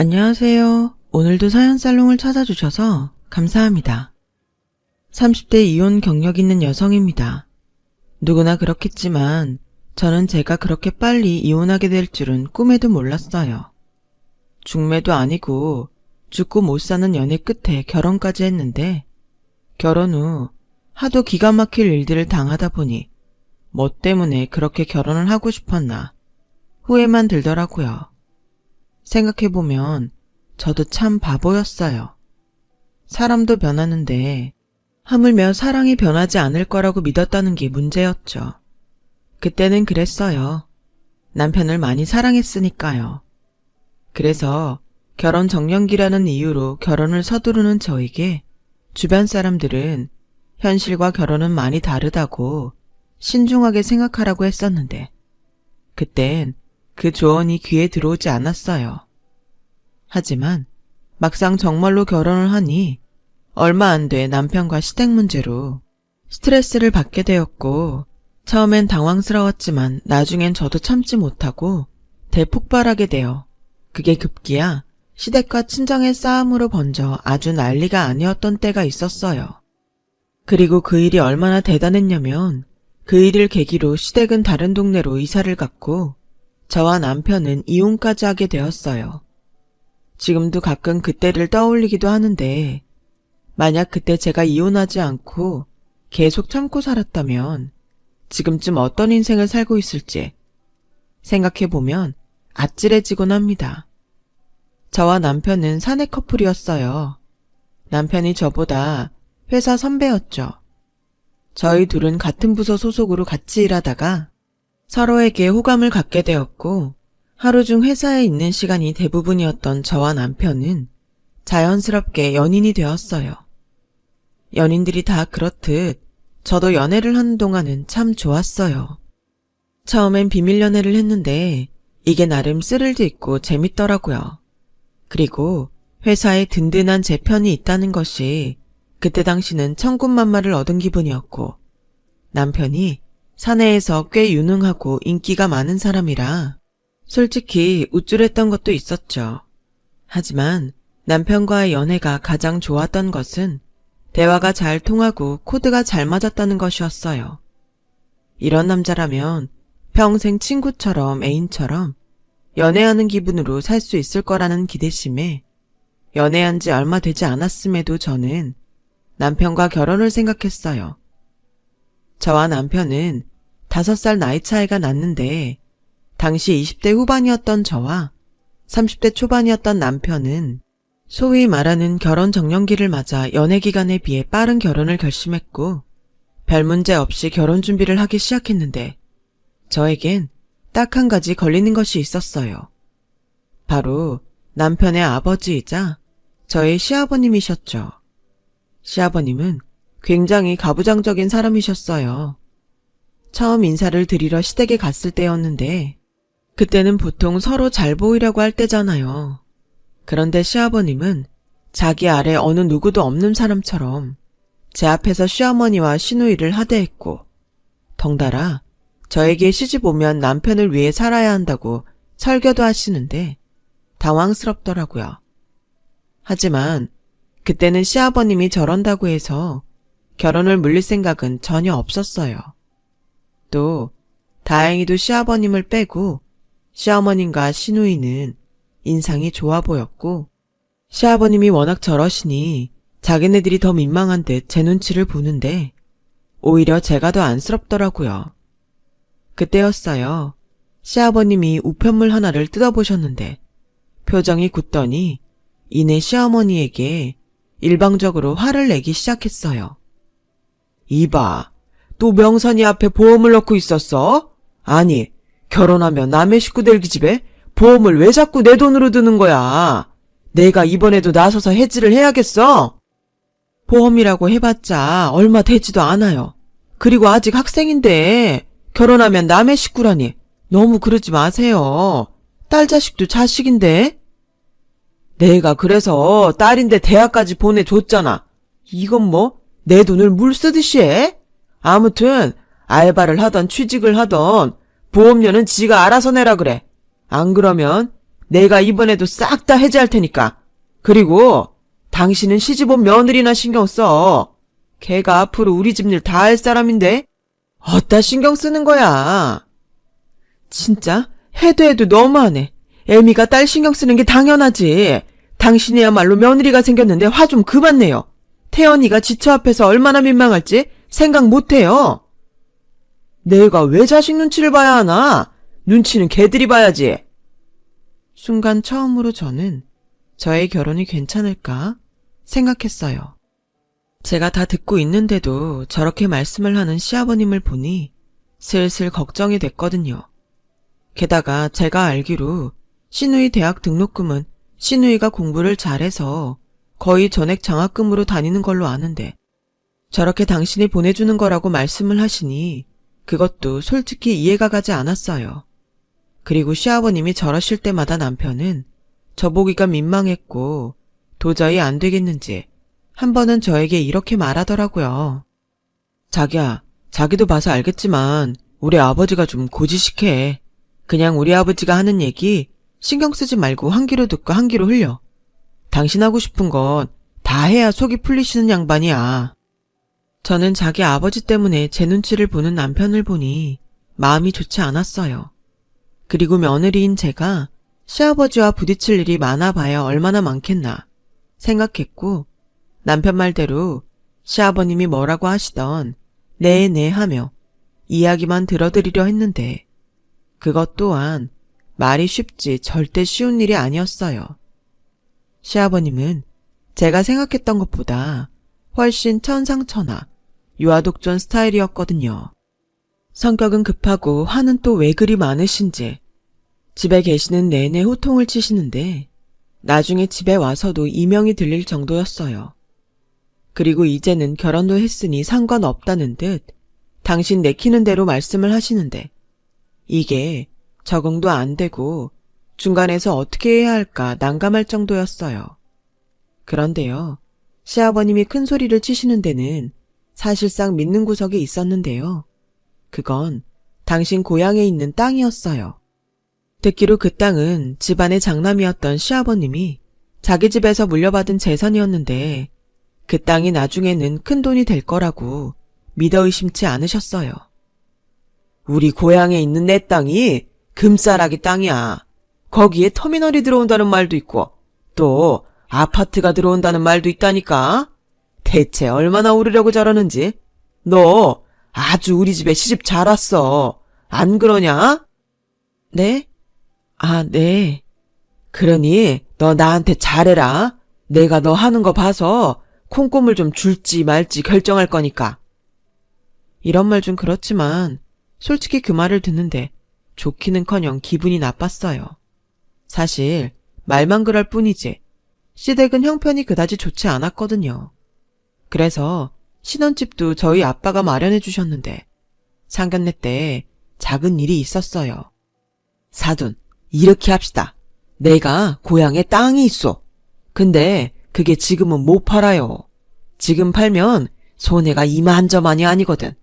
안녕하세요. 오늘도 사연살롱을 찾아주셔서 감사합니다. 30대 이혼 경력 있는 여성입니다. 누구나 그렇겠지만 저는 제가 그렇게 빨리 이혼하게 될 줄은 꿈에도 몰랐어요. 중매도 아니고 죽고 못 사는 연애 끝에 결혼까지 했는데 결혼 후 하도 기가 막힐 일들을 당하다 보니 뭐 때문에 그렇게 결혼을 하고 싶었나 후회만 들더라고요. 생각해보면 저도 참 바보였어요. 사람도 변하는데 하물며 사랑이 변하지 않을 거라고 믿었다는 게 문제였죠. 그때는 그랬어요. 남편을 많이 사랑했으니까요. 그래서 결혼 정년기라는 이유로 결혼을 서두르는 저에게 주변 사람들은 현실과 결혼은 많이 다르다고 신중하게 생각하라고 했었는데 그땐 그 조언이 귀에 들어오지 않았어요. 하지만 막상 정말로 결혼을 하니 얼마 안 돼 남편과 시댁 문제로 스트레스를 받게 되었고 처음엔 당황스러웠지만 나중엔 저도 참지 못하고 대폭발하게 되어 그게 급기야 시댁과 친정의 싸움으로 번져 아주 난리가 아니었던 때가 있었어요. 그리고 그 일이 얼마나 대단했냐면 그 일을 계기로 시댁은 다른 동네로 이사를 갔고 저와 남편은 이혼까지 하게 되었어요. 지금도 가끔 그때를 떠올리기도 하는데 만약 그때 제가 이혼하지 않고 계속 참고 살았다면 지금쯤 어떤 인생을 살고 있을지 생각해보면 아찔해지곤 합니다. 저와 남편은 사내 커플이었어요. 남편이 저보다 회사 선배였죠. 저희 둘은 같은 부서 소속으로 같이 일하다가 서로에게 호감을 갖게 되었고 하루 중 회사에 있는 시간이 대부분이었던 저와 남편은 자연스럽게 연인이 되었어요. 연인들이 다 그렇듯 저도 연애를 하는 동안은 참 좋았어요. 처음엔 비밀 연애를 했는데 이게 나름 스릴도 있고 재밌더라고요. 그리고 회사에 든든한 제 편이 있다는 것이 그때 당시는 천군만마를 얻은 기분이었고 남편이 사내에서 꽤 유능하고 인기가 많은 사람이라 솔직히 우쭐했던 것도 있었죠. 하지만 남편과의 연애가 가장 좋았던 것은 대화가 잘 통하고 코드가 잘 맞았다는 것이었어요. 이런 남자라면 평생 친구처럼 애인처럼 연애하는 기분으로 살 수 있을 거라는 기대심에 연애한 지 얼마 되지 않았음에도 저는 남편과 결혼을 생각했어요. 저와 남편은 5살 나이 차이가 났는데 당시 20대 후반이었던 저와 30대 초반이었던 남편은 소위 말하는 결혼 정년기를 맞아 연애 기간에 비해 빠른 결혼을 결심했고 별 문제 없이 결혼 준비를 하기 시작했는데 저에겐 딱 한 가지 걸리는 것이 있었어요. 바로 남편의 아버지이자 저의 시아버님이셨죠. 시아버님은 굉장히 가부장적인 사람이셨어요. 처음 인사를 드리러 시댁에 갔을 때였는데 그때는 보통 서로 잘 보이려고 할 때잖아요. 그런데 시아버님은 자기 아래 어느 누구도 없는 사람처럼 제 앞에서 시어머니와 시누이를 하대했고 덩달아 저에게 시집 오면 남편을 위해 살아야 한다고 설교도 하시는데 당황스럽더라고요. 하지만 그때는 시아버님이 저런다고 해서 결혼을 물릴 생각은 전혀 없었어요. 또 다행히도 시아버님을 빼고 시어머님과 시누이는 인상이 좋아 보였고 시아버님이 워낙 저러시니 자기네들이 더 민망한 듯 제 눈치를 보는데 오히려 제가 더 안쓰럽더라고요. 그때였어요. 시아버님이 우편물 하나를 뜯어보셨는데 표정이 굳더니 이내 시어머니에게 일방적으로 화를 내기 시작했어요. 이봐, 또 명선이 앞에 보험을 넣고 있었어? 아니, 결혼하면 남의 식구들 기집애 보험을 왜 자꾸 내 돈으로 드는 거야? 내가 이번에도 나서서 해지를 해야겠어? 보험이라고 해봤자 얼마 되지도 않아요. 그리고 아직 학생인데 결혼하면 남의 식구라니 너무 그러지 마세요. 딸 자식도 자식인데? 내가 그래서 딸인데 대학까지 보내줬잖아. 이건 뭐 내 돈을 물 쓰듯이 해? 아무튼 알바를 하던 취직을 하던 보험료는 지가 알아서 내라 그래. 안 그러면 내가 이번에도 싹 다 해제할 테니까. 그리고 당신은 시집온 며느리나 신경 써. 걔가 앞으로 우리 집 일 다 할 사람인데 어디다 신경 쓰는 거야. 진짜 해도 너무하네. 애미가 딸 신경 쓰는 게 당연하지. 당신이야말로 며느리가 생겼는데 화 좀 그만 내요. 태연이가 지처 앞에서 얼마나 민망할지 생각 못해요. 내가 왜 자식 눈치를 봐야 하나? 눈치는 걔들이 봐야지. 순간 처음으로 저는 저의 결혼이 괜찮을까 생각했어요. 제가 다 듣고 있는데도 저렇게 말씀을 하는 시아버님을 보니 슬슬 걱정이 됐거든요. 게다가 제가 알기로 시누이 대학 등록금은 시누이가 공부를 잘해서 거의 전액 장학금으로 다니는 걸로 아는데 저렇게 당신이 보내주는 거라고 말씀을 하시니 그것도 솔직히 이해가 가지 않았어요. 그리고 시아버님이 저러실 때마다 남편은 저보기가 민망했고 도저히 안 되겠는지 한 번은 저에게 이렇게 말하더라고요. 자기야, 자기도 봐서 알겠지만 우리 아버지가 좀 고지식해. 그냥 우리 아버지가 하는 얘기 신경 쓰지 말고 한 귀로 듣고 한 귀로 흘려. 당신 하고 싶은 건 다 해야 속이 풀리시는 양반이야. 저는 자기 아버지 때문에 제 눈치를 보는 남편을 보니 마음이 좋지 않았어요. 그리고 며느리인 제가 시아버지와 부딪힐 일이 많아봐야 얼마나 많겠나 생각했고 남편 말대로 시아버님이 뭐라고 하시던 네네 하며 이야기만 들어드리려 했는데 그것 또한 말이 쉽지 절대 쉬운 일이 아니었어요. 시아버님은 제가 생각했던 것보다 훨씬 천상천하 유아독존 스타일이었거든요. 성격은 급하고 화는 또 왜 그리 많으신지 집에 계시는 내내 호통을 치시는데 나중에 집에 와서도 이명이 들릴 정도였어요. 그리고 이제는 결혼도 했으니 상관없다는 듯 당신 내키는 대로 말씀을 하시는데 이게 적응도 안 되고 중간에서 어떻게 해야 할까 난감할 정도였어요. 그런데요, 시아버님이 큰 소리를 치시는 데는 사실상 믿는 구석이 있었는데요. 그건 당신 고향에 있는 땅이었어요. 듣기로 그 땅은 집안의 장남이었던 시아버님이 자기 집에서 물려받은 재산이었는데 그 땅이 나중에는 큰 돈이 될 거라고 믿어 의심치 않으셨어요. 우리 고향에 있는 내 땅이 금싸라기 땅이야. 거기에 터미널이 들어온다는 말도 있고 또 아파트가 들어온다는 말도 있다니까. 대체 얼마나 오르려고 저러는지. 너 아주 우리 집에 시집 잘 왔어. 안 그러냐? 네? 아, 네. 그러니 너 나한테 잘해라. 내가 너 하는 거 봐서 콩고물 좀 줄지 말지 결정할 거니까. 이런 말 좀 그렇지만 솔직히 그 말을 듣는데 좋기는커녕 기분이 나빴어요. 사실 말만 그럴 뿐이지 시댁은 형편이 그다지 좋지 않았거든요. 그래서 신혼집도 저희 아빠가 마련해 주셨는데 상견례 때 작은 일이 있었어요. 사돈, 이렇게 합시다. 내가 고향에 땅이 있어. 근데 그게 지금은 못 팔아요. 지금 팔면 손해가 이만저만이 아니거든.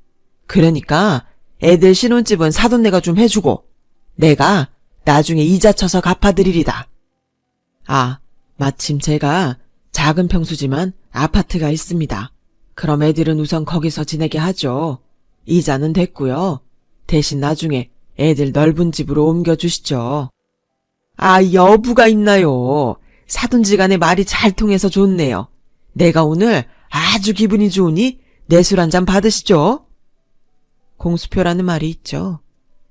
그러니까 애들 신혼집은 사돈네가 좀 해주고 내가 나중에 이자 쳐서 갚아드리리다. 아, 마침 제가 작은 평수지만 아파트가 있습니다. 그럼 애들은 우선 거기서 지내게 하죠. 이자는 됐고요. 대신 나중에 애들 넓은 집으로 옮겨주시죠. 아, 여부가 있나요? 사돈지간에 말이 잘 통해서 좋네요. 내가 오늘 아주 기분이 좋으니 내술 한 잔 받으시죠. 공수표라는 말이 있죠.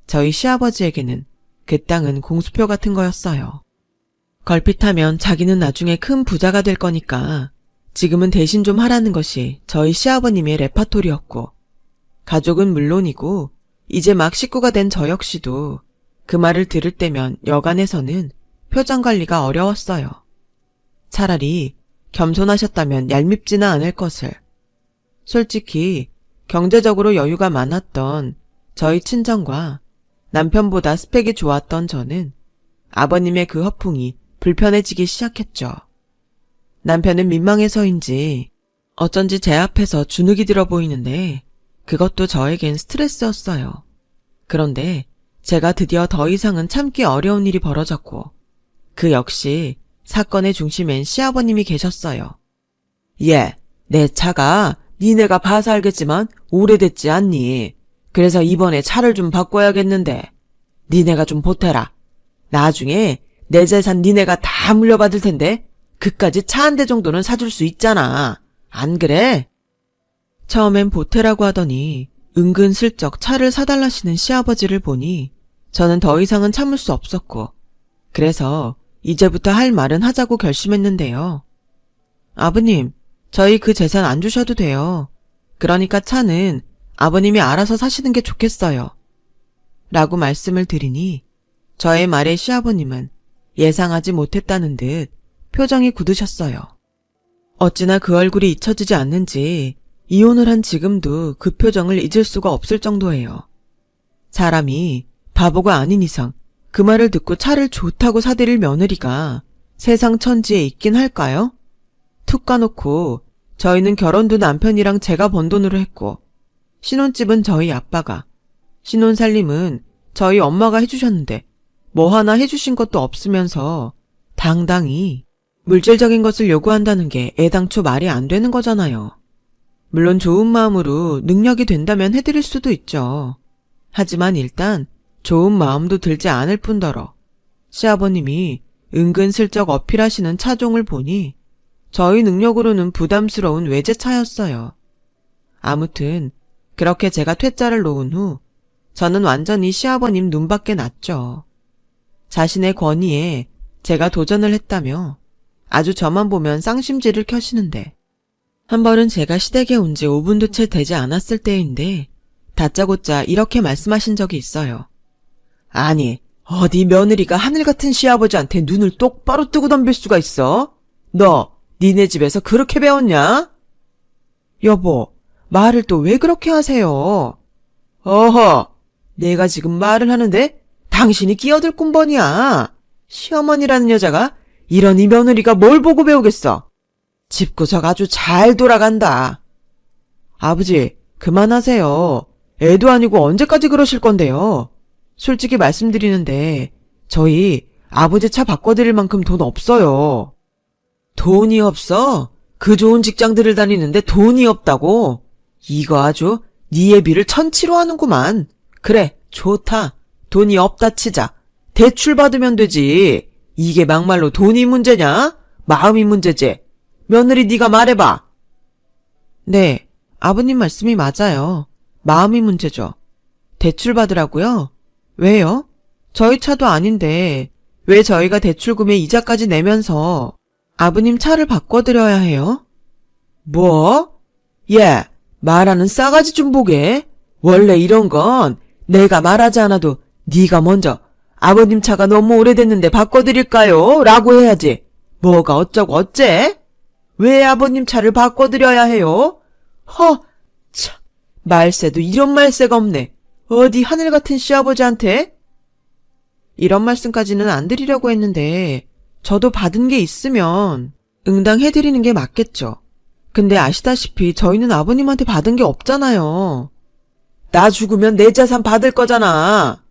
저희 시아버지에게는 그 땅은 공수표 같은 거였어요. 걸핏하면 자기는 나중에 큰 부자가 될 거니까 지금은 대신 좀 하라는 것이 저희 시아버님의 레파토리였고 가족은 물론이고 이제 막 식구가 된 저 역시도 그 말을 들을 때면 여간에서는 표정 관리가 어려웠어요. 차라리 겸손하셨다면 얄밉지는 않을 것을. 솔직히 경제적으로 여유가 많았던 저희 친정과 남편보다 스펙이 좋았던 저는 아버님의 그 허풍이 불편해지기 시작했죠. 남편은 민망해서인지 어쩐지 제 앞에서 주눅이 들어 보이는데 그것도 저에겐 스트레스였어요. 그런데 제가 드디어 더 이상은 참기 어려운 일이 벌어졌고 그 역시 사건의 중심엔 시아버님이 계셨어요. 예, 내 차가 니네가 봐서 알겠지만 오래됐지 않니? 그래서 이번에 차를 좀 바꿔야겠는데 니네가 좀 보태라. 나중에 내 재산 니네가 다 물려받을 텐데 그까지 차 한 대 정도는 사줄 수 있잖아. 안 그래? 처음엔 보태라고 하더니 은근슬쩍 차를 사달라시는 시아버지를 보니 저는 더 이상은 참을 수 없었고 그래서 이제부터 할 말은 하자고 결심했는데요. 아버님, 저희 그 재산 안 주셔도 돼요. 그러니까 차는 아버님이 알아서 사시는 게 좋겠어요. 라고 말씀을 드리니 저의 말에 시아버님은 예상하지 못했다는 듯 표정이 굳으셨어요. 어찌나 그 얼굴이 잊혀지지 않는지 이혼을 한 지금도 그 표정을 잊을 수가 없을 정도예요. 사람이 바보가 아닌 이상 그 말을 듣고 차를 좋다고 사들일 며느리가 세상 천지에 있긴 할까요? 툭 까놓고 저희는 결혼도 남편이랑 제가 번 돈으로 했고 신혼집은 저희 아빠가, 신혼살림은 저희 엄마가 해주셨는데 뭐 하나 해주신 것도 없으면서 당당히 물질적인 것을 요구한다는 게 애당초 말이 안 되는 거잖아요. 물론 좋은 마음으로 능력이 된다면 해드릴 수도 있죠. 하지만 일단 좋은 마음도 들지 않을 뿐더러 시아버님이 은근슬쩍 어필하시는 차종을 보니 저희 능력으로는 부담스러운 외제차였어요. 아무튼 그렇게 제가 퇴짜를 놓은 후 저는 완전히 시아버님 눈밖에 났죠. 자신의 권위에 제가 도전을 했다며 아주 저만 보면 쌍심지를 켜시는데 한 번은 제가 시댁에 온 지 5분도 채 되지 않았을 때인데 다짜고짜 이렇게 말씀하신 적이 있어요. 아니, 어디 며느리가 하늘같은 시아버지한테 눈을 똑바로 뜨고 덤빌 수가 있어? 너, 니네 집에서 그렇게 배웠냐? 여보, 말을 또 왜 그렇게 하세요? 어허, 내가 지금 말을 하는데 당신이 끼어들 꾼번이야. 시어머니라는 여자가 이러니 며느리가 뭘 보고 배우겠어. 집구석 아주 잘 돌아간다. 아버지, 그만하세요. 애도 아니고 언제까지 그러실 건데요. 솔직히 말씀드리는데 저희 아버지 차 바꿔드릴 만큼 돈 없어요. 돈이 없어? 그 좋은 직장들을 다니는데 돈이 없다고? 이거 아주 네 애비를 천치로 하는구만. 그래, 좋다. 돈이 없다 치자. 대출 받으면 되지. 이게 막말로 돈이 문제냐? 마음이 문제지. 며느리 네가 말해봐. 네, 아버님 말씀이 맞아요. 마음이 문제죠. 대출 받으라고요? 왜요? 저희 차도 아닌데 왜 저희가 대출금에 이자까지 내면서 아버님 차를 바꿔드려야 해요? 뭐? 예, 말하는 싸가지 좀 보게. 원래 이런 건 내가 말하지 않아도 네가 먼저 아버님 차가 너무 오래됐는데 바꿔드릴까요? 라고 해야지. 뭐가 어쩌고 어째? 왜 아버님 차를 바꿔드려야 해요? 참, 말세도 이런 말세가 없네. 어디 하늘 같은 시아버지한테? 이런 말씀까지는 안 드리려고 했는데 저도 받은 게 있으면 응당해드리는 게 맞겠죠. 근데 아시다시피 저희는 아버님한테 받은 게 없잖아요. 나 죽으면 내 재산 받을 거잖아.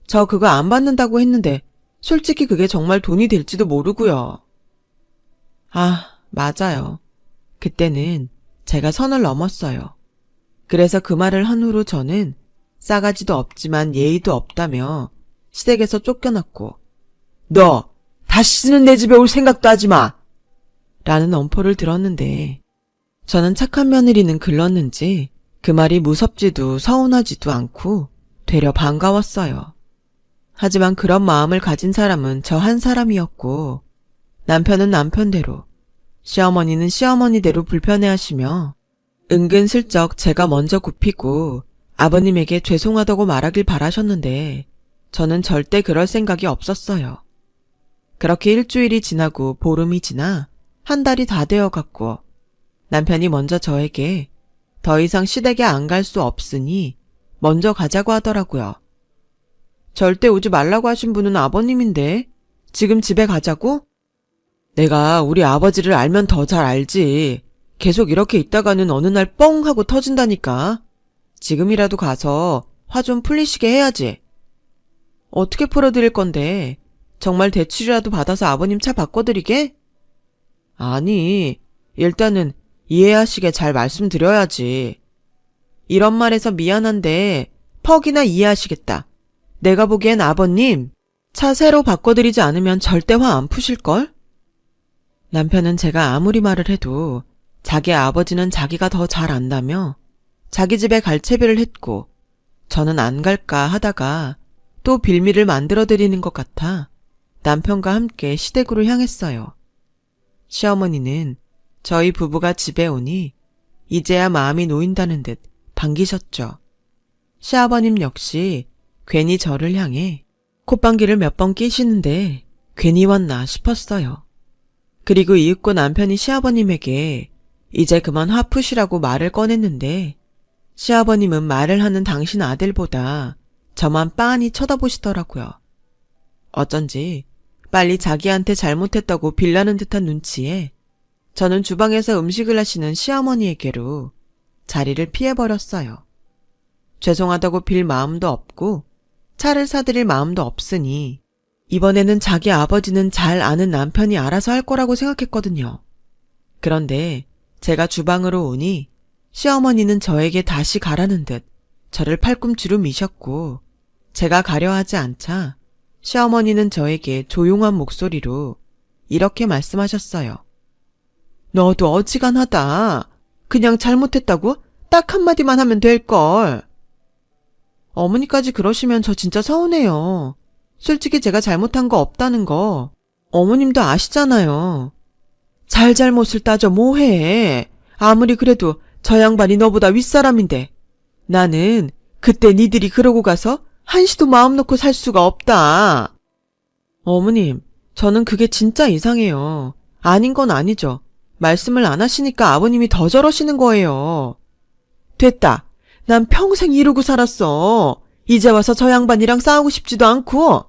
저 그거 안 받는다고 했는데 솔직히 그게 정말 돈이 될지도 모르고요. 아, 맞아요. 그때는 제가 선을 넘었어요. 그래서 그 말을 한 후로 저는 싸가지도 없지만 예의도 없다며 시댁에서 쫓겨났고 너 다시는 내 집에 올 생각도 하지 마! 라는 엄포를 들었는데 저는 착한 며느리는 글렀는지 그 말이 무섭지도 서운하지도 않고 되려 반가웠어요. 하지만 그런 마음을 가진 사람은 저 한 사람이었고 남편은 남편대로 시어머니는 시어머니대로 불편해하시며 은근슬쩍 제가 먼저 굽히고 아버님에게 죄송하다고 말하길 바라셨는데 저는 절대 그럴 생각이 없었어요. 그렇게 일주일이 지나고 보름이 지나 한 달이 다 되어갔고 남편이 먼저 저에게 더 이상 시댁에 안 갈 수 없으니 먼저 가자고 하더라고요. 절대 오지 말라고 하신 분은 아버님인데 지금 집에 가자고? 내가 우리 아버지를 알면 더 잘 알지. 계속 이렇게 있다가는 어느 날 뻥 하고 터진다니까. 지금이라도 가서 화 좀 풀리시게 해야지. 어떻게 풀어드릴 건데 정말 대출이라도 받아서 아버님 차 바꿔드리게? 아니, 일단은 이해하시게 잘 말씀드려야지. 이런 말해서 미안한데 퍽이나 이해하시겠다. 내가 보기엔 아버님 차 새로 바꿔드리지 않으면 절대 화 안 푸실걸? 남편은 제가 아무리 말을 해도 자기 아버지는 자기가 더 잘 안다며 자기 집에 갈 채비를 했고 저는 안 갈까 하다가 또 빌미를 만들어드리는 것 같아 남편과 함께 시댁으로 향했어요. 시어머니는 저희 부부가 집에 오니 이제야 마음이 놓인다는 듯 반기셨죠. 시아버님 역시 괜히 저를 향해 콧방귀를 몇 번 끼시는데 괜히 왔나 싶었어요. 그리고 이윽고 남편이 시아버님에게 이제 그만 화 푸시라고 말을 꺼냈는데 시아버님은 말을 하는 당신 아들보다 저만 빤히 쳐다보시더라고요. 어쩐지 빨리 자기한테 잘못했다고 빌라는 듯한 눈치에 저는 주방에서 음식을 하시는 시어머니에게로 자리를 피해버렸어요. 죄송하다고 빌 마음도 없고 차를 사드릴 마음도 없으니 이번에는 자기 아버지는 잘 아는 남편이 알아서 할 거라고 생각했거든요. 그런데 제가 주방으로 오니 시어머니는 저에게 다시 가라는 듯 저를 팔꿈치로 미셨고 제가 가려 하지 않자 시어머니는 저에게 조용한 목소리로 이렇게 말씀하셨어요. 너도 어지간하다. 그냥 잘못했다고 딱 한마디만 하면 될걸. 어머니까지 그러시면 저 진짜 서운해요. 솔직히 제가 잘못한 거 없다는 거 어머님도 아시잖아요. 잘잘못을 따져 뭐해. 아무리 그래도 저 양반이 너보다 윗사람인데 나는 그때 니들이 그러고 가서 한시도 마음 놓고 살 수가 없다. 어머님, 저는 그게 진짜 이상해요. 아닌 건 아니죠. 말씀을 안 하시니까 아버님이 더 저러시는 거예요. 됐다. 난 평생 이러고 살았어. 이제 와서 저 양반이랑 싸우고 싶지도 않고.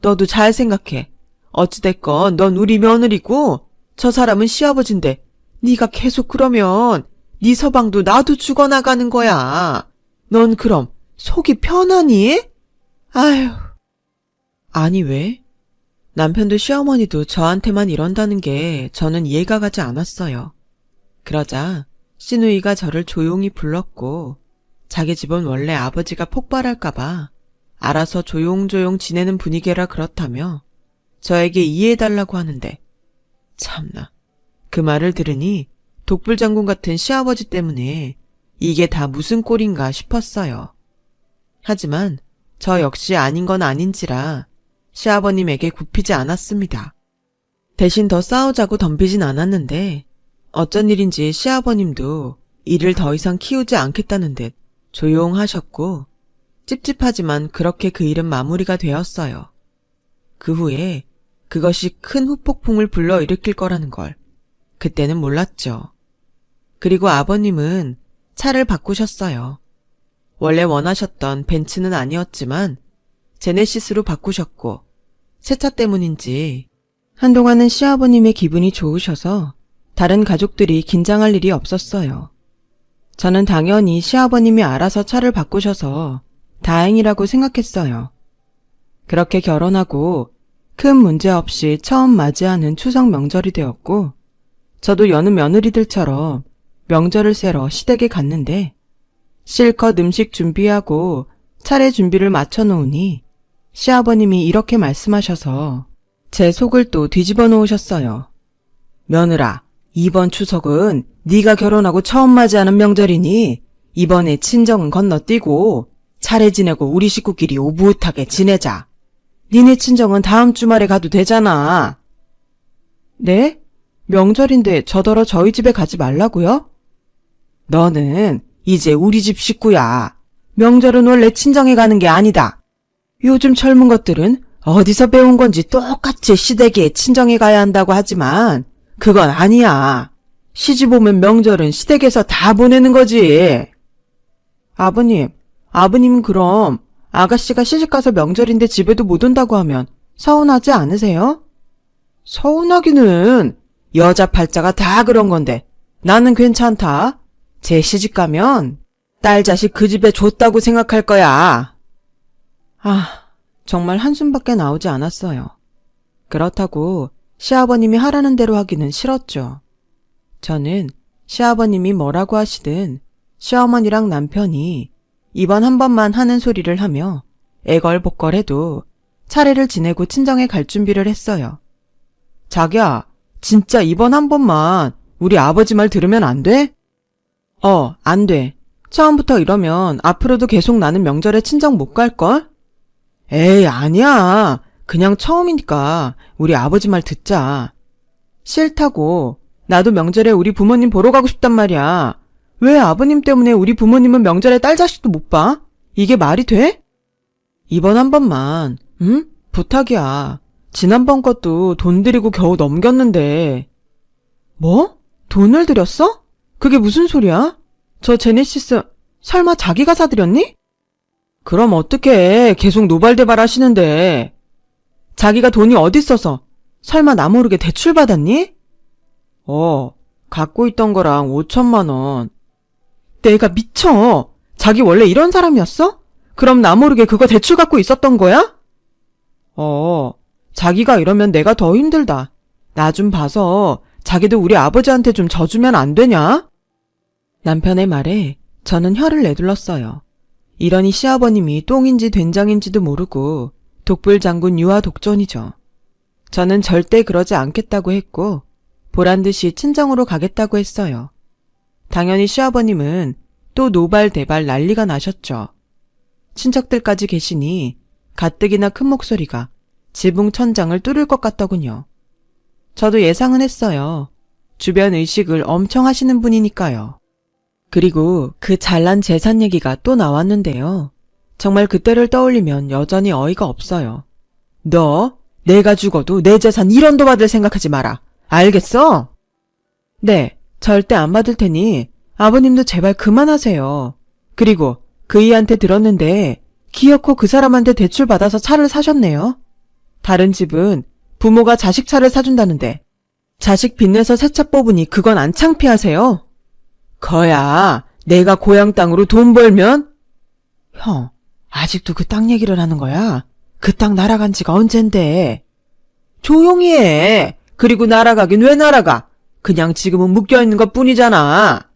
너도 잘 생각해. 어찌됐건 넌 우리 며느리고 저 사람은 시아버지인데 네가 계속 그러면 네 서방도 나도 죽어나가는 거야. 넌 그럼 속이 편하니? 아휴. 아니 왜? 남편도 시어머니도 저한테만 이런다는 게 저는 이해가 가지 않았어요. 그러자 시누이가 저를 조용히 불렀고 자기 집은 원래 아버지가 폭발할까봐 알아서 조용조용 지내는 분위기라 그렇다며 저에게 이해해달라고 하는데 참나 그 말을 들으니 독불장군 같은 시아버지 때문에 이게 다 무슨 꼴인가 싶었어요. 하지만 저 역시 아닌 건 아닌지라 시아버님에게 굽히지 않았습니다. 대신 더 싸우자고 덤비진 않았는데 어쩐 일인지 시아버님도 이를 더 이상 키우지 않겠다는 듯 조용하셨고 찝찝하지만 그렇게 그 일은 마무리가 되었어요. 그 후에 그것이 큰 후폭풍을 불러일으킬 거라는 걸 그때는 몰랐죠. 그리고 아버님은 차를 바꾸셨어요. 원래 원하셨던 벤츠는 아니었지만 제네시스로 바꾸셨고 새 차 때문인지 한동안은 시아버님의 기분이 좋으셔서 다른 가족들이 긴장할 일이 없었어요. 저는 당연히 시아버님이 알아서 차를 바꾸셔서 다행이라고 생각했어요. 그렇게 결혼하고 큰 문제 없이 처음 맞이하는 추석 명절이 되었고 저도 여느 며느리들처럼 명절을 새러 시댁에 갔는데 실컷 음식 준비하고 차례 준비를 마쳐놓으니 시아버님이 이렇게 말씀하셔서 제 속을 또 뒤집어 놓으셨어요. 며느라, 이번 추석은 네가 결혼하고 처음 맞이하는 명절이니 이번에 친정은 건너뛰고 차례 지내고 우리 식구끼리 오붓하게 지내자. 니네 친정은 다음 주말에 가도 되잖아. 네? 명절인데 저더러 저희 집에 가지 말라고요? 너는 이제 우리 집 식구야. 명절은 원래 친정에 가는 게 아니다. 요즘 젊은 것들은 어디서 배운 건지 똑같이 시댁에 친정에 가야 한다고 하지만 그건 아니야. 시집 오면 명절은 시댁에서 다 보내는 거지. 아버님은 그럼 아가씨가 시집가서 명절인데 집에도 못 온다고 하면 서운하지 않으세요? 서운하기는 여자 팔자가 다 그런 건데 나는 괜찮다. 제 시집가면 딸 자식 그 집에 줬다고 생각할 거야. 정말 한숨밖에 나오지 않았어요. 그렇다고 시아버님이 하라는 대로 하기는 싫었죠. 저는 시아버님이 뭐라고 하시든 시어머니랑 남편이 이번 한 번만 하는 소리를 하며 애걸복걸해도 차례를 지내고 친정에 갈 준비를 했어요. 자기야, 진짜 이번 한 번만 우리 아버지 말 들으면 안 돼? 안 돼. 처음부터 이러면 앞으로도 계속 나는 명절에 친정 못 갈걸? 에이, 아니야. 그냥 처음이니까 우리 아버지 말 듣자. 싫다고. 나도 명절에 우리 부모님 보러 가고 싶단 말이야. 왜 아버님 때문에 우리 부모님은 명절에 딸 자식도 못 봐? 이게 말이 돼? 이번 한 번만, 응? 부탁이야. 지난번 것도 돈 들이고 겨우 넘겼는데. 뭐? 돈을 들였어? 그게 무슨 소리야? 저 제네시스 설마 자기가 사드렸니? 그럼 어떡해. 계속 노발대발 하시는데. 자기가 돈이 어딨어서 설마 나 모르게 대출받았니? 갖고 있던 거랑 5천만 원. 내가 미쳐. 자기 원래 이런 사람이었어? 그럼 나 모르게 그거 대출 갖고 있었던 거야? 자기가 이러면 내가 더 힘들다. 나 좀 봐서 자기도 우리 아버지한테 좀 져주면 안 되냐? 남편의 말에 저는 혀를 내둘렀어요. 이러니 시아버님이 똥인지 된장인지도 모르고 독불장군 유아독존이죠. 저는 절대 그러지 않겠다고 했고 보란듯이 친정으로 가겠다고 했어요. 당연히 시아버님은 또 노발대발 난리가 나셨죠. 친척들까지 계시니 가뜩이나 큰 목소리가 지붕 천장을 뚫을 것 같더군요. 저도 예상은 했어요. 주변 의식을 엄청 하시는 분이니까요. 그리고 그 잘난 재산 얘기가 또 나왔는데요. 정말 그때를 떠올리면 여전히 어이가 없어요. 너 내가 죽어도 내 재산 1원도 받을 생각하지 마라. 알겠어? 네, 절대 안 받을 테니 아버님도 제발 그만하세요. 그리고 그 이한테 들었는데 기어코 그 사람한테 대출 받아서 차를 사셨네요. 다른 집은 부모가 자식 차를 사준다는데 자식 빚내서 새 차 뽑으니 그건 안 창피하세요? 거야, 내가 고향 땅으로 돈 벌면? 형, 아직도 그 땅 얘기를 하는 거야? 그 땅 날아간 지가 언젠데? 조용히 해. 그리고 날아가긴 왜 날아가? 그냥 지금은 묶여있는 것 뿐이잖아.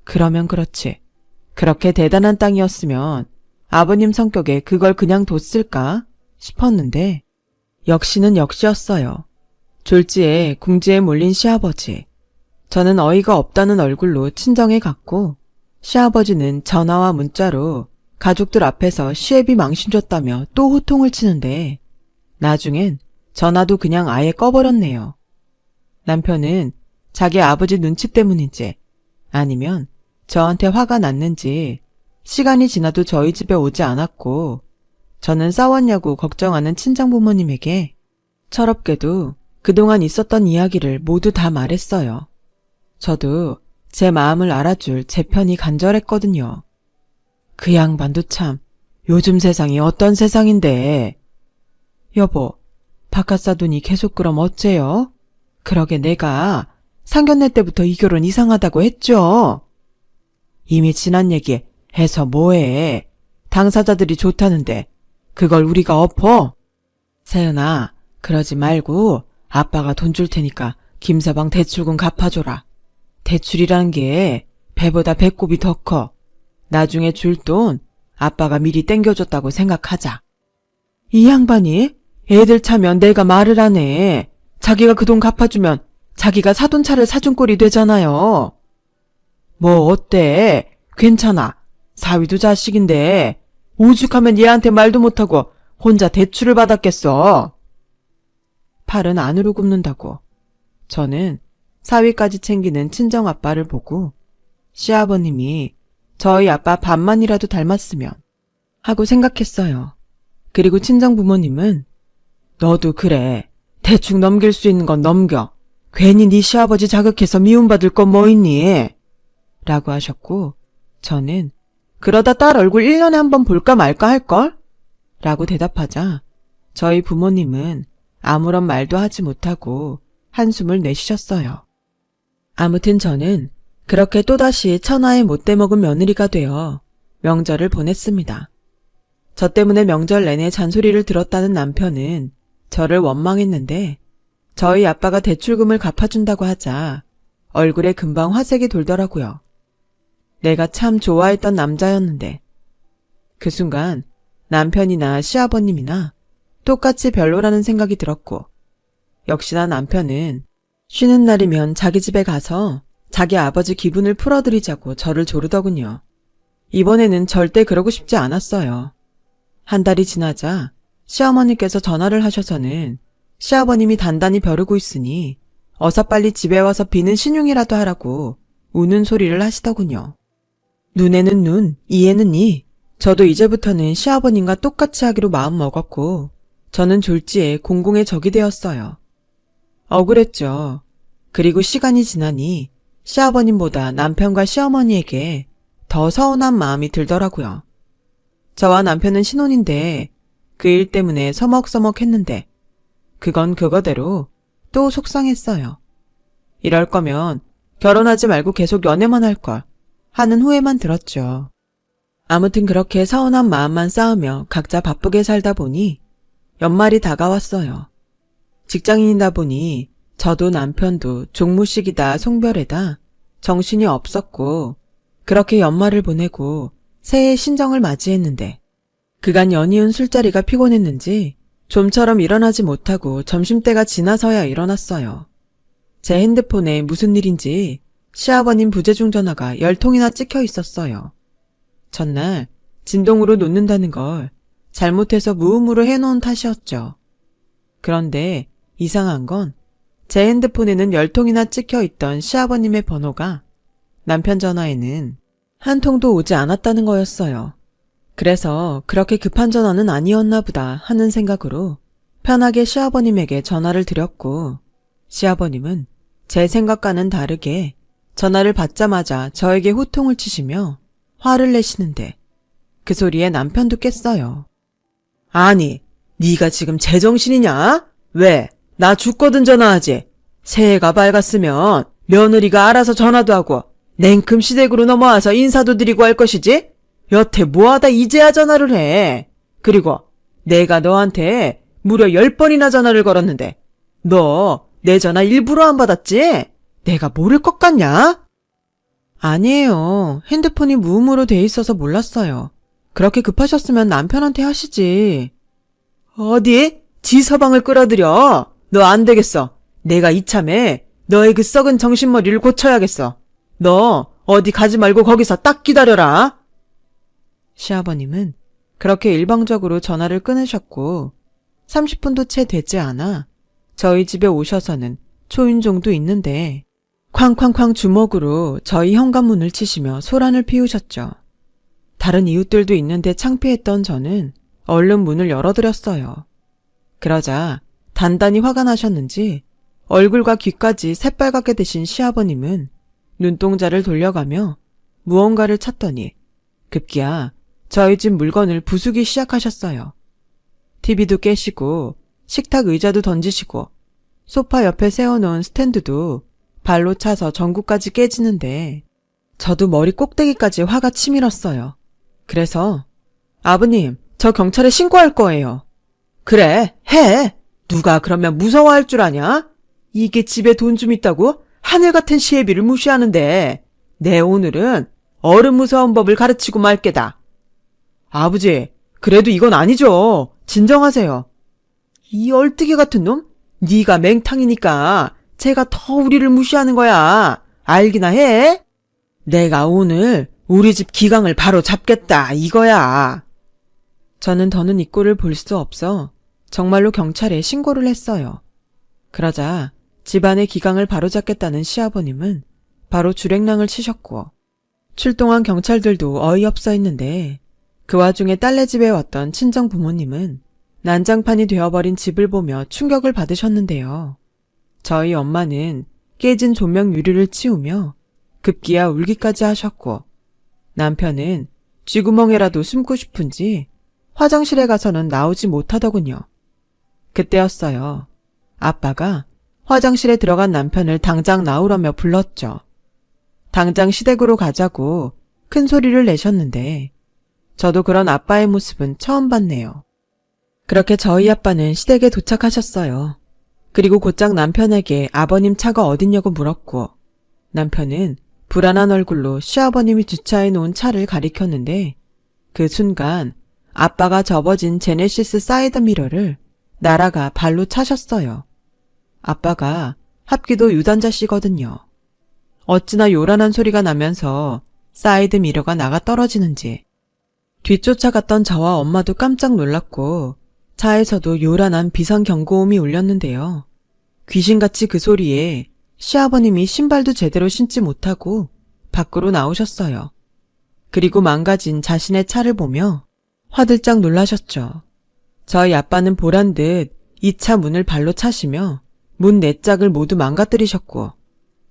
그러면 그렇지. 그렇게 대단한 땅이었으면 아버님 성격에 그걸 그냥 뒀을까 싶었는데 역시는 역시였어요. 졸지에 궁지에 몰린 시아버지. 저는 어이가 없다는 얼굴로 친정에 갔고 시아버지는 전화와 문자로 가족들 앞에서 시애비 망신 줬다며 또 호통을 치는데 나중엔 전화도 그냥 아예 꺼버렸네요. 남편은 자기 아버지 눈치 때문인지 아니면 저한테 화가 났는지 시간이 지나도 저희 집에 오지 않았고 저는 싸웠냐고 걱정하는 친정부모님에게 철없게도 그동안 있었던 이야기를 모두 다 말했어요. 저도 제 마음을 알아줄 제 편이 간절했거든요. 그 양반도 참 요즘 세상이 어떤 세상인데. 여보, 바깥 사돈이 계속 그럼 어째요? 그러게 내가 상견례 때부터 이 결혼 이상하다고 했죠. 이미 지난 얘기 해서 뭐해. 당사자들이 좋다는데 그걸 우리가 엎어? 세은아, 그러지 말고 아빠가 돈 줄 테니까 김서방 대출금 갚아줘라. 대출이라는 게 배보다 배꼽이 더 커. 나중에 줄 돈 아빠가 미리 땡겨줬다고 생각하자. 이 양반이 애들 차면 내가 말을 하네. 자기가 그 돈 갚아주면 자기가 사돈차를 사준 꼴이 되잖아요. 뭐 어때? 괜찮아. 사위도 자식인데 오죽하면 얘한테 말도 못하고 혼자 대출을 받았겠어. 팔은 안으로 굽는다고. 저는 사위까지 챙기는 친정아빠를 보고 시아버님이 저희 아빠 반만이라도 닮았으면 하고 생각했어요. 그리고 친정부모님은 너도 그래. 대충 넘길 수 있는 건 넘겨. 괜히 네 시아버지 자극해서 미움받을 건 뭐 있니? 라고 하셨고 저는 그러다 딸 얼굴 1년에 한 번 볼까 말까 할걸? 라고 대답하자 저희 부모님은 아무런 말도 하지 못하고 한숨을 내쉬셨어요. 아무튼 저는 그렇게 또다시 천하의 못돼 먹은 며느리가 되어 명절을 보냈습니다. 저 때문에 명절 내내 잔소리를 들었다는 남편은 저를 원망했는데 저희 아빠가 대출금을 갚아준다고 하자 얼굴에 금방 화색이 돌더라고요. 내가 참 좋아했던 남자였는데. 그 순간 남편이나 시아버님이나 똑같이 별로라는 생각이 들었고, 역시나 남편은 쉬는 날이면 자기 집에 가서 자기 아버지 기분을 풀어드리자고 저를 조르더군요. 이번에는 절대 그러고 싶지 않았어요. 한 달이 지나자 시어머니께서 전화를 하셔서는 시아버님이 단단히 벼르고 있으니 어서 빨리 집에 와서 비는 신용이라도 하라고 우는 소리를 하시더군요. 눈에는 눈, 이에는 이. 저도 이제부터는 시아버님과 똑같이 하기로 마음 먹었고 저는 졸지에 공공의 적이 되었어요. 억울했죠. 그리고 시간이 지나니 시아버님보다 남편과 시어머니에게 더 서운한 마음이 들더라고요. 저와 남편은 신혼인데 그 일 때문에 서먹서먹했는데 그건 그거대로 또 속상했어요. 이럴 거면 결혼하지 말고 계속 연애만 할 걸 하는 후회만 들었죠. 아무튼 그렇게 서운한 마음만 쌓으며 각자 바쁘게 살다 보니 연말이 다가왔어요. 직장인이다 보니 저도 남편도 종무식이다 송별회다 정신이 없었고 그렇게 연말을 보내고 새해 신정을 맞이했는데 그간 연이은 술자리가 피곤했는지 좀처럼 일어나지 못하고 점심때가 지나서야 일어났어요. 제 핸드폰에 무슨 일인지 시아버님 부재중 전화가 10통이나 찍혀 있었어요. 전날 진동으로 놓는다는 걸 잘못해서 무음으로 해놓은 탓이었죠. 그런데 이상한 건 제 핸드폰에는 10통이나 찍혀 있던 시아버님의 번호가 남편 전화에는 한 통도 오지 않았다는 거였어요. 그래서 그렇게 급한 전화는 아니었나 보다 하는 생각으로 편하게 시아버님에게 전화를 드렸고 시아버님은 제 생각과는 다르게 전화를 받자마자 저에게 호통을 치시며 화를 내시는데 그 소리에 남편도 깼어요. 아니, 네가 지금 제정신이냐? 왜? 나 죽거든 전화하지. 새해가 밝았으면 며느리가 알아서 전화도 하고 냉큼 시댁으로 넘어와서 인사도 드리고 할 것이지? 여태 뭐하다 이제야 전화를 해. 그리고 내가 너한테 무려 10번이나 전화를 걸었는데 너 내 전화 일부러 안 받았지? 내가 모를 것 같냐? 아니에요. 핸드폰이 무음으로 돼 있어서 몰랐어요. 그렇게 급하셨으면 남편한테 하시지. 어디? 지 서방을 끌어들여. 너 안 되겠어. 내가 이참에 너의 그 썩은 정신머리를 고쳐야겠어. 너 어디 가지 말고 거기서 딱 기다려라. 시아버님은 그렇게 일방적으로 전화를 끊으셨고 30분도 채 되지 않아 저희 집에 오셔서는 초인종도 있는데 쾅쾅쾅 주먹으로 저희 현관문을 치시며 소란을 피우셨죠. 다른 이웃들도 있는데 창피했던 저는 얼른 문을 열어드렸어요. 그러자 단단히 화가 나셨는지 얼굴과 귀까지 새빨갛게 되신 시아버님은 눈동자를 돌려가며 무언가를 찾더니 급기야 저희 집 물건을 부수기 시작하셨어요. TV도 깨시고 식탁 의자도 던지시고 소파 옆에 세워놓은 스탠드도 발로 차서 전구까지 깨지는데 저도 머리 꼭대기까지 화가 치밀었어요. 그래서 아버님, 저 경찰에 신고할 거예요. 그래, 해. 누가 그러면 무서워할 줄 아냐? 이게 집에 돈 좀 있다고 하늘 같은 시애비를 무시하는데 내 오늘은 어른 무서운 법을 가르치고 말게다. 아버지, 그래도 이건 아니죠. 진정하세요. 이 얼뜨기 같은 놈? 네가 맹탕이니까 제가 더 우리를 무시하는 거야. 알기나 해? 내가 오늘 우리 집 기강을 바로 잡겠다 이거야. 저는 더는 이 꼴을 볼 수 없어 정말로 경찰에 신고를 했어요. 그러자 집안의 기강을 바로잡겠다는 시아버님은 바로 주랭랑을 치셨고 출동한 경찰들도 어이없어 했는데 그 와중에 딸네 집에 왔던 친정 부모님은 난장판이 되어버린 집을 보며 충격을 받으셨는데요. 저희 엄마는 깨진 조명 유리를 치우며 급기야 울기까지 하셨고 남편은 쥐구멍에라도 숨고 싶은지 화장실에 가서는 나오지 못하더군요. 그때였어요. 아빠가 화장실에 들어간 남편을 당장 나오라며 불렀죠. 당장 시댁으로 가자고 큰 소리를 내셨는데 저도 그런 아빠의 모습은 처음 봤네요. 그렇게 저희 아빠는 시댁에 도착하셨어요. 그리고 곧장 남편에게 아버님 차가 어딨냐고 물었고, 남편은 불안한 얼굴로 시아버님이 주차해 놓은 차를 가리켰는데, 그 순간 아빠가 접어진 제네시스 사이드 미러를 나라가 발로 차셨어요. 아빠가 합기도 유단자씨거든요. 어찌나 요란한 소리가 나면서 사이드 미러가 나가 떨어지는지. 뒤쫓아갔던 저와 엄마도 깜짝 놀랐고 차에서도 요란한 비상경고음이 울렸는데요. 귀신같이 그 소리에 시아버님이 신발도 제대로 신지 못하고 밖으로 나오셨어요. 그리고 망가진 자신의 차를 보며 화들짝 놀라셨죠. 저희 아빠는 보란 듯 이 차 문을 발로 차시며 문 네 짝을 모두 망가뜨리셨고,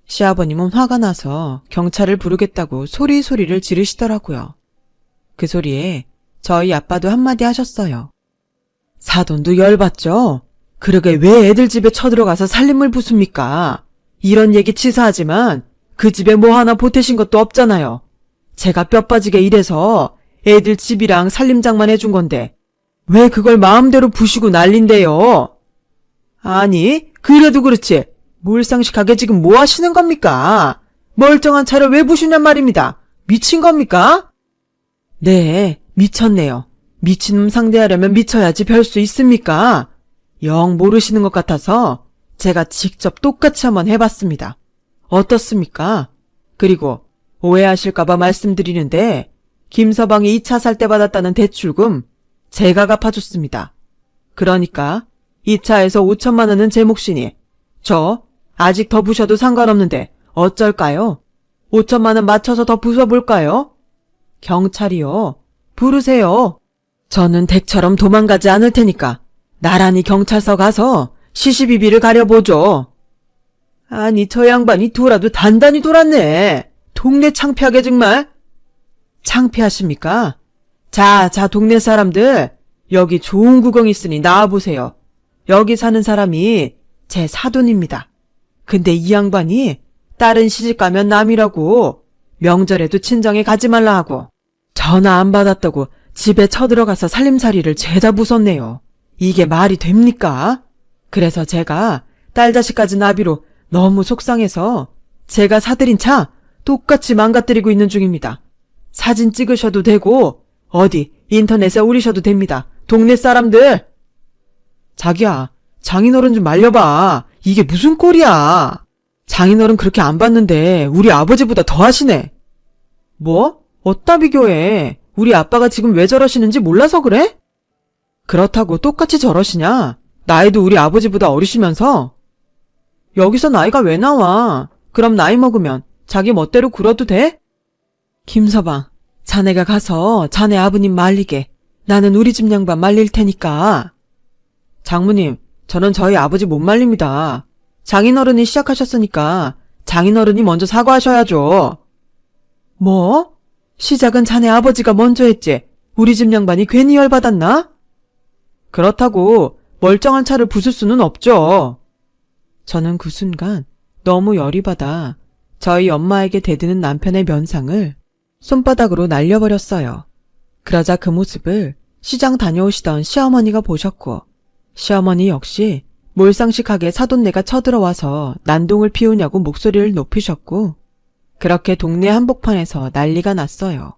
시아버님은 화가 나서 경찰을 부르겠다고 소리소리를 지르시더라고요. 그 소리에 저희 아빠도 한마디 하셨어요. 사돈도 열받죠? 그러게 왜 애들 집에 쳐들어가서 살림을 부숩니까? 이런 얘기 치사하지만 그 집에 뭐 하나 보태신 것도 없잖아요. 제가 뼈 빠지게 일해서 애들 집이랑 살림장만 해준 건데 왜 그걸 마음대로 부시고 난린데요? 아니, 그래도 그렇지. 몰상식하게 지금 뭐 하시는 겁니까? 멀쩡한 차를 왜 부시냔 말입니다. 미친 겁니까? 네, 미쳤네요. 미친놈 상대하려면 미쳐야지 별 수 있습니까? 영 모르시는 것 같아서 제가 직접 똑같이 한번 해봤습니다. 어떻습니까? 그리고 오해하실까봐 말씀드리는데 김서방이 이 차 살 때 받았다는 대출금 제가 갚아줬습니다. 그러니까 이 차에서 5천만 원은 제 몫이니 저 아직 더 부셔도 상관없는데 어쩔까요? 5천만 원 맞춰서 더 부숴볼까요? 경찰이요. 부르세요. 저는 댁처럼 도망가지 않을 테니까 나란히 경찰서 가서 시시비비를 가려보죠. 아니 저 양반이 돌아도 단단히 돌았네. 동네 창피하게 정말. 창피하십니까? 자, 동네 사람들 여기 좋은 구경 있으니 나와보세요. 여기 사는 사람이 제 사돈입니다. 근데 이 양반이 딸은 시집가면 남이라고 명절에도 친정에 가지 말라 하고 전화 안 받았다고 집에 쳐들어가서 살림살이를 죄다 부쉈네요. 이게 말이 됩니까? 그래서 제가 딸 자식까지 나비로 너무 속상해서 제가 사들인 차 똑같이 망가뜨리고 있는 중입니다. 사진 찍으셔도 되고 어디 인터넷에 올리셔도 됩니다. 동네 사람들. 자기야, 장인어른 좀 말려봐. 이게 무슨 꼴이야. 장인어른 그렇게 안 봤는데 우리 아버지보다 더 하시네. 뭐? 어디다 비교해. 우리 아빠가 지금 왜 저러시는지 몰라서 그래? 그렇다고 똑같이 저러시냐? 나이도 우리 아버지보다 어리시면서. 여기서 나이가 왜 나와? 그럼 나이 먹으면 자기 멋대로 굴어도 돼? 김서방, 자네가 가서 자네 아버님 말리게. 나는 우리 집 양반 말릴 테니까. 장모님, 저는 저희 아버지 못 말립니다. 장인어른이 시작하셨으니까 장인어른이 먼저 사과하셔야죠. 뭐? 시작은 자네 아버지가 먼저 했지. 우리 집 양반이 괜히 열받았나? 그렇다고 멀쩡한 차를 부술 수는 없죠. 저는 그 순간 너무 열이 받아 저희 엄마에게 대드는 남편의 면상을 손바닥으로 날려버렸어요. 그러자 그 모습을 시장 다녀오시던 시어머니가 보셨고 시어머니 역시 몰상식하게 사돈네가 쳐들어와서 난동을 피우냐고 목소리를 높이셨고 그렇게 동네 한복판에서 난리가 났어요.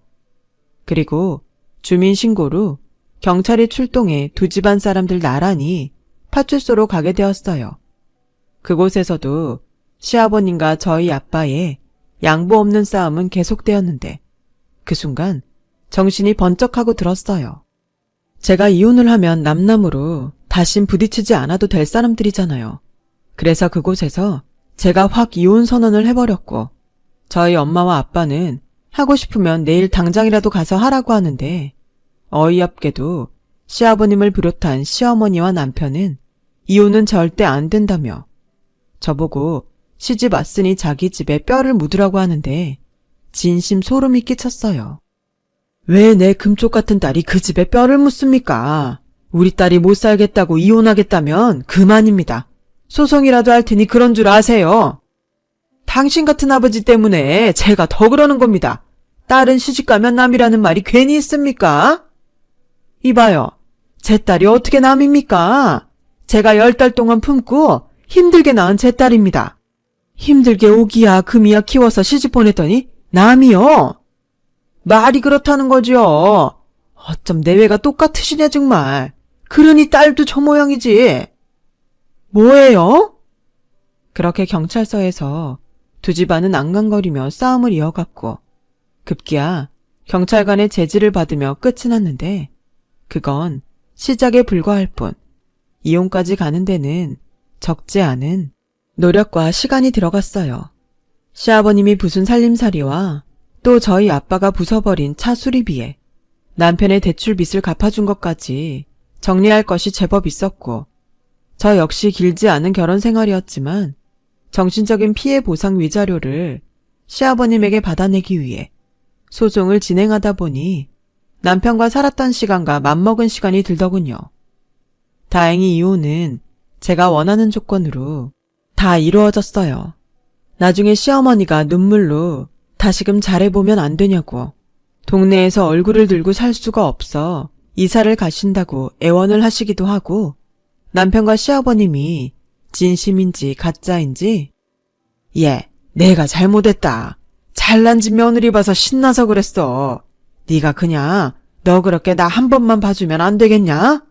그리고 주민신고로 경찰이 출동해 두 집안 사람들 나란히 파출소로 가게 되었어요. 그곳에서도 시아버님과 저희 아빠의 양보 없는 싸움은 계속되었는데 그 순간 정신이 번쩍하고 들었어요. 제가 이혼을 하면 남남으로 다신 부딪히지 않아도 될 사람들이잖아요. 그래서 그곳에서 제가 확 이혼 선언을 해버렸고 저희 엄마와 아빠는 하고 싶으면 내일 당장이라도 가서 하라고 하는데 어이없게도 시아버님을 비롯한 시어머니와 남편은 이혼은 절대 안 된다며 저보고 시집 왔으니 자기 집에 뼈를 묻으라고 하는데 진심 소름이 끼쳤어요. 왜 내 금쪽 같은 딸이 그 집에 뼈를 묻습니까? 우리 딸이 못 살겠다고 이혼하겠다면 그만입니다. 소송이라도 할 테니 그런 줄 아세요. 당신 같은 아버지 때문에 제가 더 그러는 겁니다. 딸은 시집가면 남이라는 말이 괜히 있습니까? 이봐요. 제 딸이 어떻게 남입니까? 제가 10달 동안 품고 힘들게 낳은 제 딸입니다. 힘들게 오기야 금이야 키워서 시집 보냈더니 남이요? 말이 그렇다는 거죠. 어쩜 내외가 똑같으시냐 정말. 그러니 딸도 저 모양이지. 뭐예요? 그렇게 경찰서에서 두 집안은 앙강거리며 싸움을 이어갔고 급기야 경찰관의 제지를 받으며 끝이 났는데 그건 시작에 불과할 뿐 이혼까지 가는 데는 적지 않은 노력과 시간이 들어갔어요. 시아버님이 부순 살림살이와 또 저희 아빠가 부숴버린 차 수리비에 남편의 대출 빚을 갚아준 것까지 정리할 것이 제법 있었고 저 역시 길지 않은 결혼 생활이었지만 정신적인 피해 보상 위자료를 시아버님에게 받아내기 위해 소송을 진행하다 보니 남편과 살았던 시간과 맞먹은 시간이 들더군요. 다행히 이혼은 제가 원하는 조건으로 다 이루어졌어요. 나중에 시어머니가 눈물로 다시금 잘해보면 안 되냐고 동네에서 얼굴을 들고 살 수가 없어 이사를 가신다고 애원을 하시기도 하고 남편과 시아버님이 진심인지 가짜인지 얘 내가 잘못했다. 잘난 집 며느리 봐서 신나서 그랬어. 네가 그냥 너 그렇게 나 한 번만 봐주면 안 되겠냐?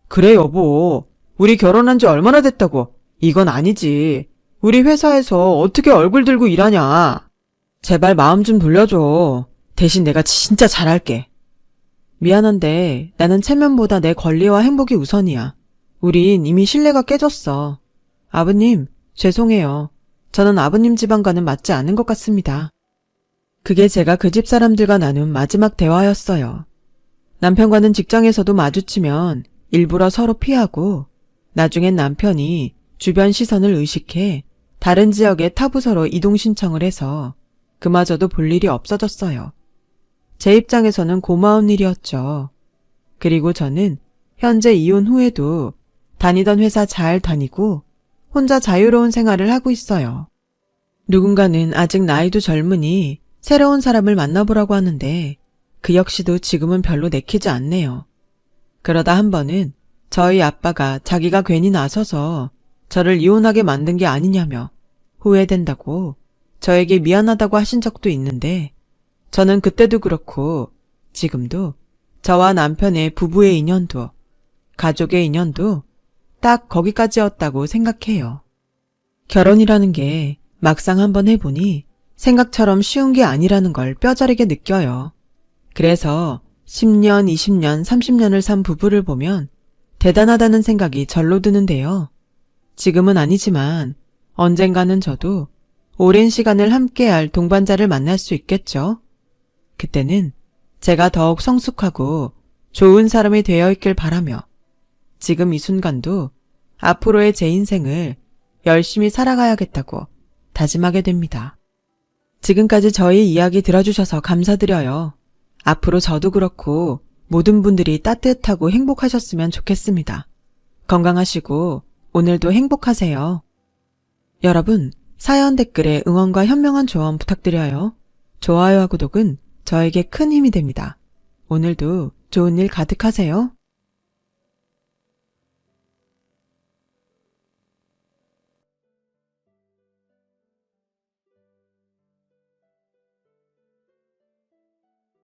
그래 여보. 우리 결혼한 지 얼마나 됐다고. 이건 아니지. 우리 회사에서 어떻게 얼굴 들고 일하냐. 제발 마음 좀 돌려줘. 대신 내가 진짜 잘할게. 미안한데 나는 체면보다 내 권리와 행복이 우선이야. 우린 이미 신뢰가 깨졌어. 아버님, 죄송해요. 저는 아버님 집안과는 맞지 않은 것 같습니다. 그게 제가 그 집 사람들과 나눈 마지막 대화였어요. 남편과는 직장에서도 마주치면 일부러 서로 피하고 나중엔 남편이 주변 시선을 의식해 다른 지역의 타 부서로 이동 신청을 해서 그마저도 볼 일이 없어졌어요. 제 입장에서는 고마운 일이었죠. 그리고 저는 현재 이혼 후에도 다니던 회사 잘 다니고 혼자 자유로운 생활을 하고 있어요. 누군가는 아직 나이도 젊으니 새로운 사람을 만나보라고 하는데 그 역시도 지금은 별로 내키지 않네요. 그러다 한 번은 저희 아빠가 자기가 괜히 나서서 저를 이혼하게 만든 게 아니냐며 후회된다고 저에게 미안하다고 하신 적도 있는데 저는 그때도 그렇고 지금도 저와 남편의 부부의 인연도 가족의 인연도 딱 거기까지였다고 생각해요. 결혼이라는 게 막상 한번 해보니 생각처럼 쉬운 게 아니라는 걸 뼈저리게 느껴요. 그래서 10년, 20년, 30년을 산 부부를 보면 대단하다는 생각이 절로 드는데요. 지금은 아니지만 언젠가는 저도 오랜 시간을 함께할 동반자를 만날 수 있겠죠. 그때는 제가 더욱 성숙하고 좋은 사람이 되어 있길 바라며 지금 이 순간도 앞으로의 제 인생을 열심히 살아가야겠다고 다짐하게 됩니다. 지금까지 저희 이야기 들어주셔서 감사드려요. 앞으로 저도 그렇고 모든 분들이 따뜻하고 행복하셨으면 좋겠습니다. 건강하시고 오늘도 행복하세요. 여러분, 사연 댓글에 응원과 현명한 조언 부탁드려요. 좋아요와 구독은 저에게 큰 힘이 됩니다. 오늘도 좋은 일 가득하세요.